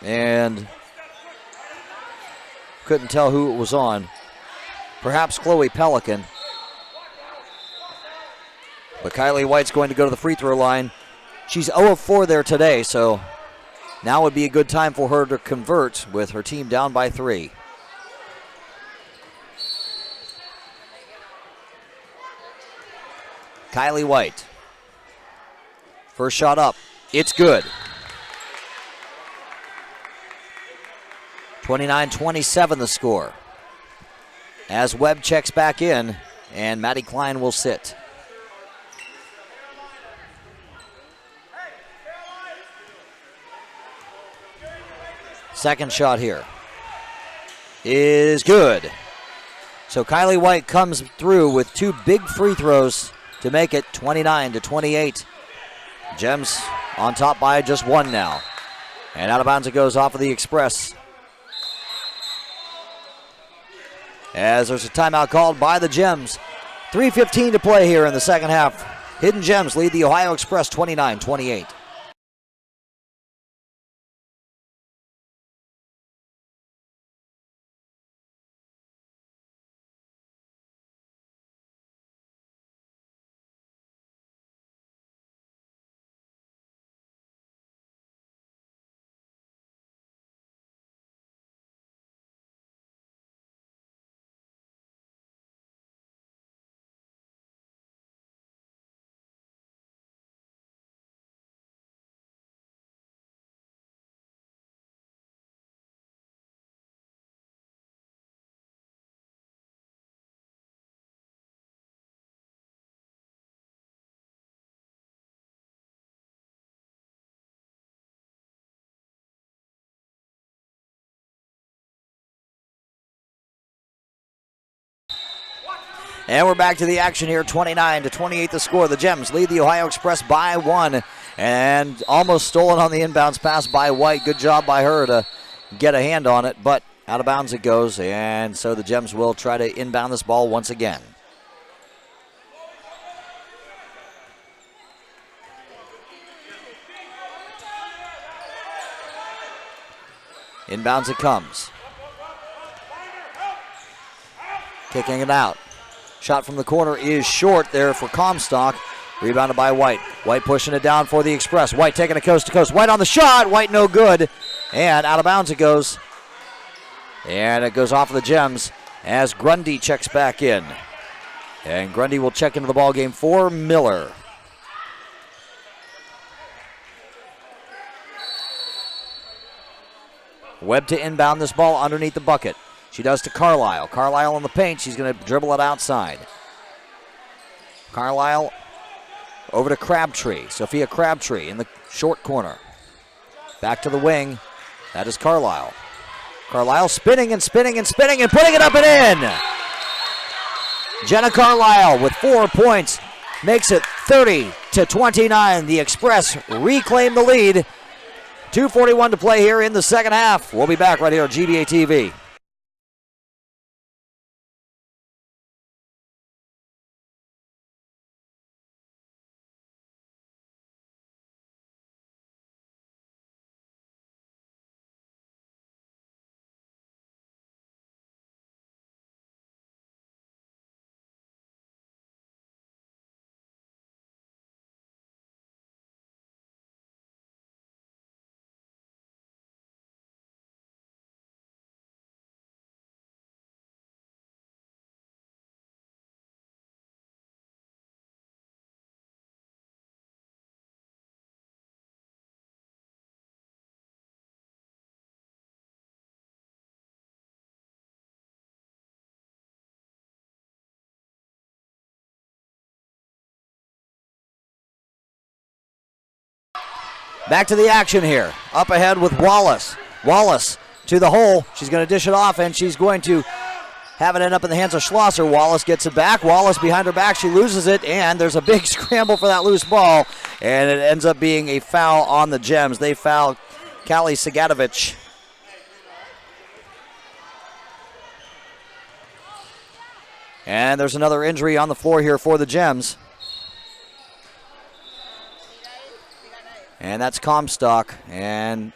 And couldn't tell who it was on. Perhaps Chloe Pelican. But Kylie White's going to go to the free throw line. She's 0 of 4 there today, so now would be a good time for her to convert with her team down by 3. Kylie White. First shot up. It's good. 29-27 the score. As Webb checks back in, and Maddie Klein will sit. Second shot here is good. So Kylie White comes through with 2 big free throws to make it 29-28. Gems on top by just 1 now. And out of bounds it goes off of the Express. As there's a timeout called by the Gems. 3:15 to play here in the second half. Hidden Gems lead the Ohio Express 29-28. And we're back to the action here, 29-28 the score. The Gems lead the Ohio Express by 1. And almost stolen on the inbounds pass by White. Good job by her to get a hand on it, but out of bounds it goes. And so the Gems will try to inbound this ball once again. Inbounds it comes. Kicking it out. Shot from the corner is short there for Comstock. Rebounded by White. White pushing it down for the Express. White taking it coast to coast. White on the shot. White no good. And out of bounds it goes. And it goes off of the Gems as Grundy checks back in. And Grundy will check into the ballgame for Miller. Webb to inbound this ball underneath the bucket. She does to Carlisle. Carlisle on the paint. She's going to dribble it outside. Carlisle over to Crabtree. Sophia Crabtree in the short corner. Back to the wing. That is Carlisle. Carlisle spinning and spinning and spinning and putting it up and in. Jenna Carlisle with 4 points makes it 30-29. The Express reclaim the lead. 2:41 to play here in the second half. We'll be back right here on GBA TV. Back to the action here. Up ahead with Wallace. Wallace to the hole. She's going to dish it off, and she's going to have it end up in the hands of Schlosser. Wallace gets it back. Wallace behind her back. She loses it, and there's a big scramble for that loose ball, and it ends up being a foul on the Gems. They foul Callie Sigatovich. And there's another injury on the floor here for the Gems. And that's Comstock. And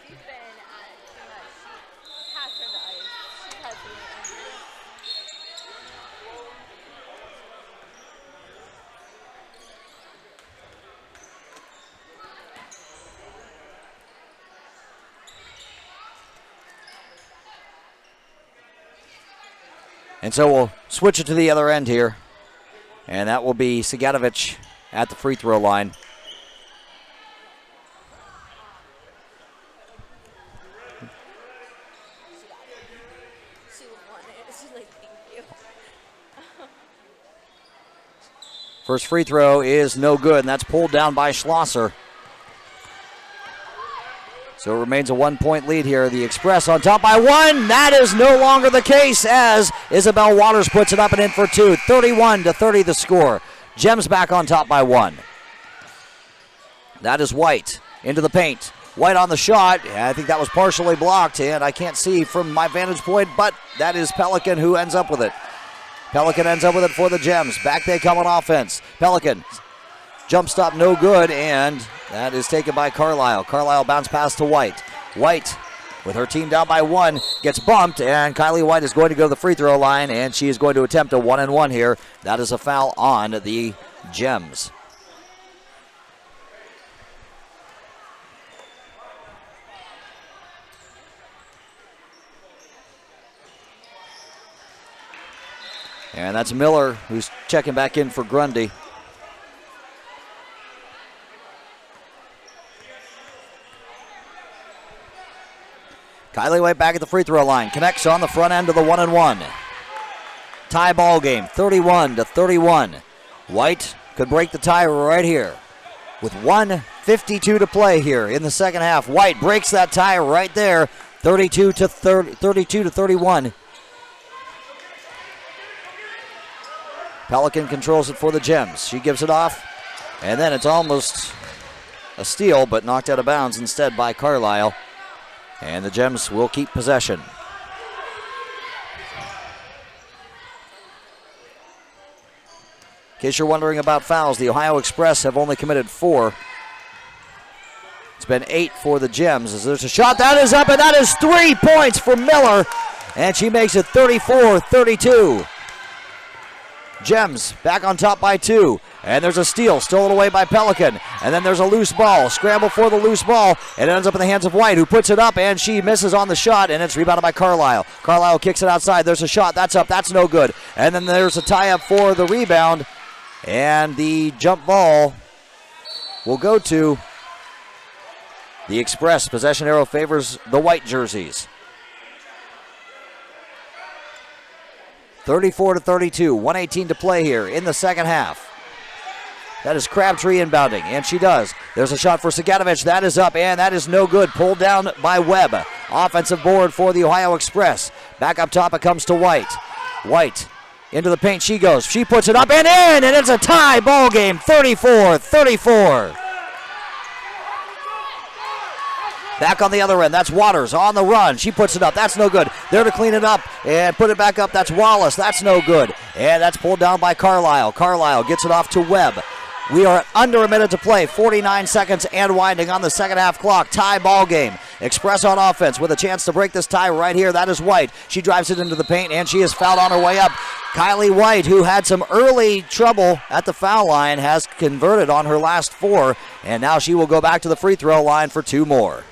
so we'll switch it to the other end here. And that will be Sigatovich at the free throw line. First free throw is no good, and that's pulled down by Schlosser. So it remains a 1-point lead here. The Express on top by 1. That is no longer the case as Isabel Waters puts it up and in for 2. 31-30 the score. Gems back on top by 1. That is White into the paint. White on the shot. I think that was partially blocked, and I can't see from my vantage point, but that is Pelican who ends up with it. Pelican ends up with it for the Gems. Back they come on offense. Pelican, jump stop no good, and that is taken by Carlisle. Carlisle bounce pass to White. White, with her team down by 1, gets bumped, and Kylie White is going to go to the free throw line, and she is going to attempt a 1-and-1 here. That is a foul on the Gems. And that's Miller who's checking back in for Grundy. Kylie White back at the free throw line. Connects on the front end of the 1-and-1. Tie ball game, 31-31. White could break the tie right here. With 1:52 to play here in the second half. White breaks that tie right there, 32-31. Pelican controls it for the Gems. She gives it off, and then it's almost a steal, but knocked out of bounds instead by Carlisle. And the Gems will keep possession. In case you're wondering about fouls, the Ohio Express have only committed 4. It's been 8 for the Gems. As there's a shot, that is up, and that is 3 points for Miller, and she makes it 34-32. Gems back on top by 2. And there's a steal, stolen away by Pelican. And then there's a loose ball. Scramble for the loose ball. And it ends up in the hands of White, who puts it up, and she misses on the shot, and it's rebounded by Carlisle. Carlisle kicks it outside. There's a shot. That's up. That's no good. And then there's a tie-up for the rebound. And the jump ball will go to the Express. Possession arrow favors the white jerseys. 34-32, 1:18 to play here in the second half. That is Crabtree inbounding, and she does. There's a shot for Sigatovich. That is up, and that is no good. Pulled down by Webb. Offensive board for the Ohio Express. Back up top, it comes to White. White Into the paint she goes. She puts it up and in, and it's a tie ball game, 34-34. Back on the other end, that's Waters on the run. She puts it up. That's no good. There to clean it up and put it back up. That's Wallace. That's no good. And that's pulled down by Carlisle. Carlisle gets it off to Webb. We are at under a minute to play. 49 seconds and winding on the second half clock. Tie ball game. Express on offense with a chance to break this tie right here. That is White. She drives it into the paint, and she is fouled on her way up. Kylie White, who had some early trouble at the foul line, has converted on her last 4, and now she will go back to the free throw line for 2 more.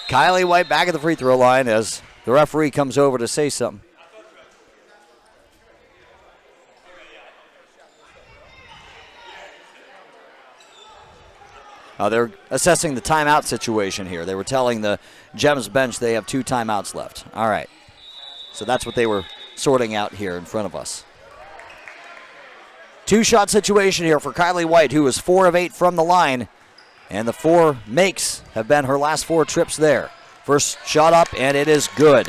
Kylie White back at the free throw line as the referee comes over to say something. They're assessing the timeout situation here. They were telling the Gems bench they have 2 timeouts left. All right. So that's what they were sorting out here in front of us. 2-shot situation here for Kylie White, who is 4 of 8 from the line. And the 4 makes have been her last 4 trips there. First shot up, and it is good.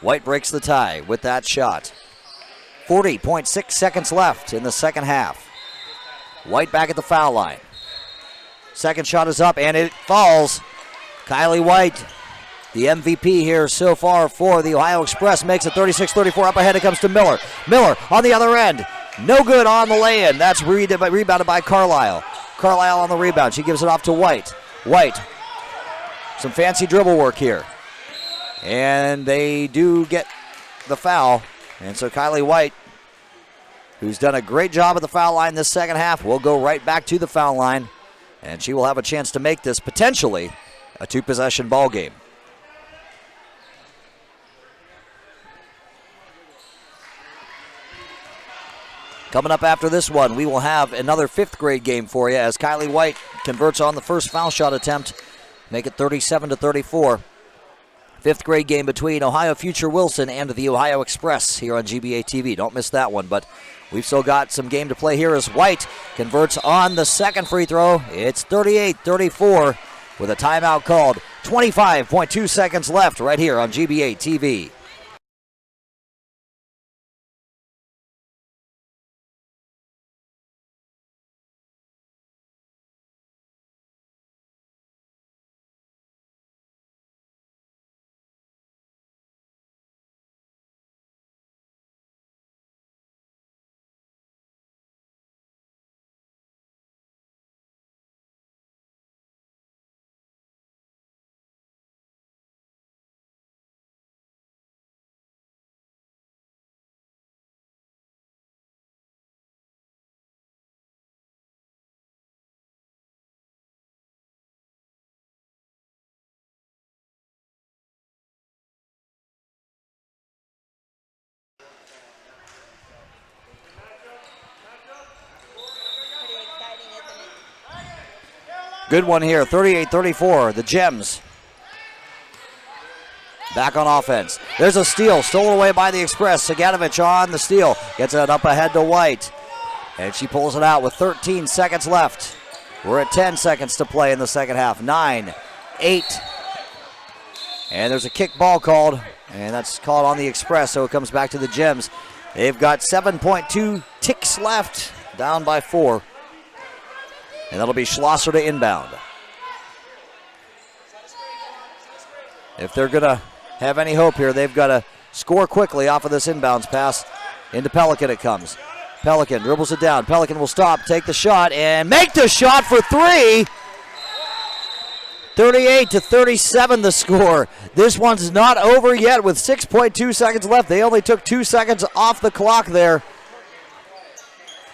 White breaks the tie with that shot. 40.6 seconds left in the second half. White back at the foul line. Second shot is up, and it falls. Kylie White, the MVP here so far for the Ohio Express, makes it 36-34. Up ahead it comes to Miller. Miller on the other end. No good on the lay-in. That's rebounded by Carlisle. Carlisle on the rebound. She gives it off to White. White, some fancy dribble work here. And they do get the foul. And so Kylie White, who's done a great job at the foul line this second half, will go right back to the foul line. And she will have a chance to make this potentially a 2-possession ball game. Coming up after this one, we will have another 5th grade game for you as Kylie White converts on the first foul shot attempt. Make it 37-34. 5th grade game between Ohio Future Wilson and the Ohio Express here on GBA TV. Don't miss that one, but we've still got some game to play here as White converts on the second free throw. It's 38-34 with a timeout called. 25.2 seconds left right here on GBA TV. Good one here, 38-34, the Gems. Back on offense. There's a steal, stolen away by the Express. Saganovich on the steal. Gets it up ahead to White. And she pulls it out with 13 seconds left. We're at 10 seconds to play in the second half. 9, 8. And there's a kick ball called. And that's called on the Express, so it comes back to the Gems. They've got 7.2 ticks left, down by 4. And that'll be Schlosser to inbound. If they're going to have any hope here, they've got to score quickly off of this inbounds pass. Into Pelican it comes. Pelican dribbles it down. Pelican will stop, take the shot, and make the shot for 3. 38-37 the score. This one's not over yet with 6.2 seconds left. They only took 2 seconds off the clock there.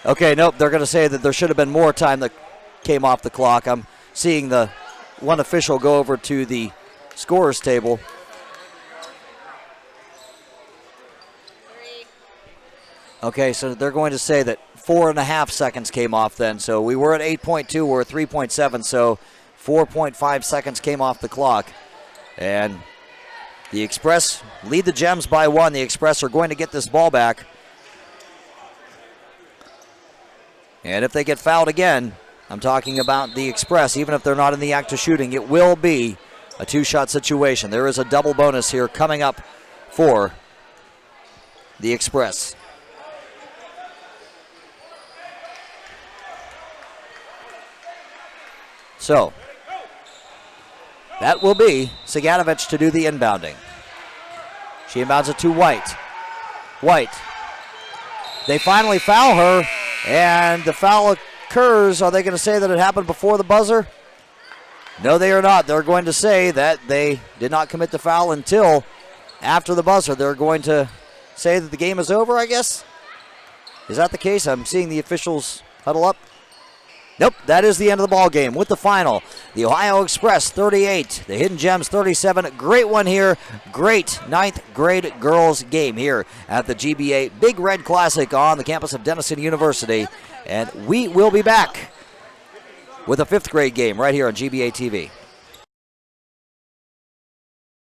Okay, nope, they're going to say that there should have been more time that came off the clock. I'm seeing the one official go over to the scorer's table. 3. Okay, so they're going to say that 4.5 seconds came off then. So we were at 8.2, we're at 3.7, so 4.5 seconds came off the clock. And the Express lead the Gems by 1. The Express are going to get this ball back. And if they get fouled again, I'm talking about the Express, even if they're not in the act of shooting, it will be a 2-shot situation. There is a double bonus here coming up for the Express. So, that will be Siganovic to do the inbounding. She inbounds it to White. White. They finally foul her, and the foul occurs. Are they going to say that it happened before the buzzer? No, they are not. They're going to say that they did not commit the foul until after the buzzer. They're going to say that the game is over, I guess. Is that the case? I'm seeing the officials huddle up. Nope, that is the end of the ball game with the final. The Ohio Express 38, the Hidden Gems 37. Great one here. Great 9th grade girls game here at the GBA Big Red Classic on the campus of Denison University. And we will be back with a 5th grade game right here on GBA TV.